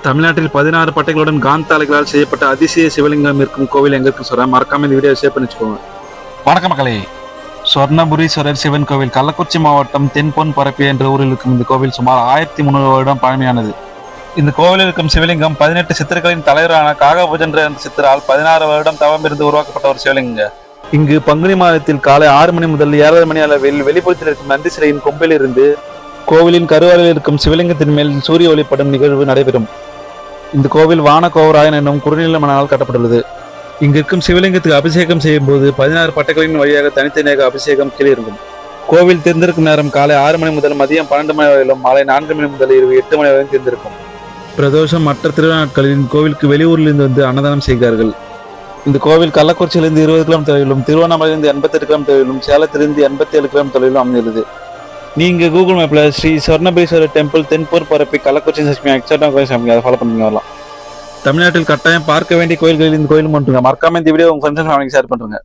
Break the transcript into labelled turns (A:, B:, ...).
A: தமிழ்நாட்டில் 16 பட்டைகளுடன் காந்தாலைகளால் செய்யப்பட்ட அதிசய சிவலிங்கம் இருக்கும் கோவில் எங்க இருக்கு சொல்றேன். மறக்காம இந்த வீடியோ ஷேர் பண்ணி வச்சுக்கோங்க. வணக்கம் மக்களே. சொர்ணபுரீஸ்வரர் சிவன் கோவில் கள்ளக்குறிச்சி மாவட்டம் தென்பொன் பரப்பி என்ற ஊரில் இருக்கும் இந்த கோவில் சுமார் 1300 வருடம் பழமையானது. இந்த கோவிலில் இருக்கும் சிவலிங்கம் 18 சித்தர்களின் தலைவரான காகபுஜன்ற என்ற சித்தரால் 16 வருடம் தவம் இருந்து உருவாக்கப்பட்ட ஒரு சிவலிங்கம். இங்கு பங்குனி மாதத்தில் காலை 6 மணி முதல் 7 மணி அளவில் வெளிப்புறத்தில் இருக்கும் நந்தி சிலையின் கொம்பில் இருந்து கோவிலின் கருவறையில் இருக்கும் சிவலிங்கத்தின் மேல் சூரிய ஒளிப்படும் நிகழ்வு நடைபெறும். இந்த கோவில் வானகோவராயன் என்னும் குறுநில மணலால் கட்டப்பட்டுள்ளது. இங்கு இருக்கும் சிவலிங்கத்துக்கு அபிஷேகம் செய்யும் போது 16 பட்டைகளின் வழியாக தனித்தனியாக அபிஷேகம் கீழே இருக்கும். கோவில் திறந்திருக்கும் நேரம் காலை 6 மணி முதல் மதியம் 12 மணி வரையிலும் மாலை 4 மணி முதல் இரவு 8 மணி வரையும் திறந்திருக்கும். பிரதோஷம் மற்ற திருவிழா நாட்களில் கோவிலுக்கு வெளியூரிலிருந்து வந்து அன்னதானம் செய்கிறார்கள். இந்த கோவில் கள்ளக்குறிச்சியிலிருந்து 20 கிலோமீட்டர் தொலைவிலும், திருவண்ணாமலையிலிருந்து 88 கிலோமீட்டர் தொலைவிலும், சேலத்திலிருந்து 87 கிலோமீட்டர் தொலைவிலும் அமைந்துள்ளது. நீங்க கூகுள் மேப்ல ஸ்ரீ சொர்ணபுரீஸ்வரர் டெம்பிள் தென்பூர் பரப்பி கள்ளக்குறிச்சி அதை ஃபாலோ பண்ணி வரலாம். தமிழ்நாட்டில் கட்டாயம் பார்க்க வேண்டிய கோயில்களில் இந்த கோயிலும் ஒன்றுங்க. மறக்காம இந்த வீடியோ உங்க ஃப்ரெண்ட்ஸ் ஷேர் பண்ணுங்க.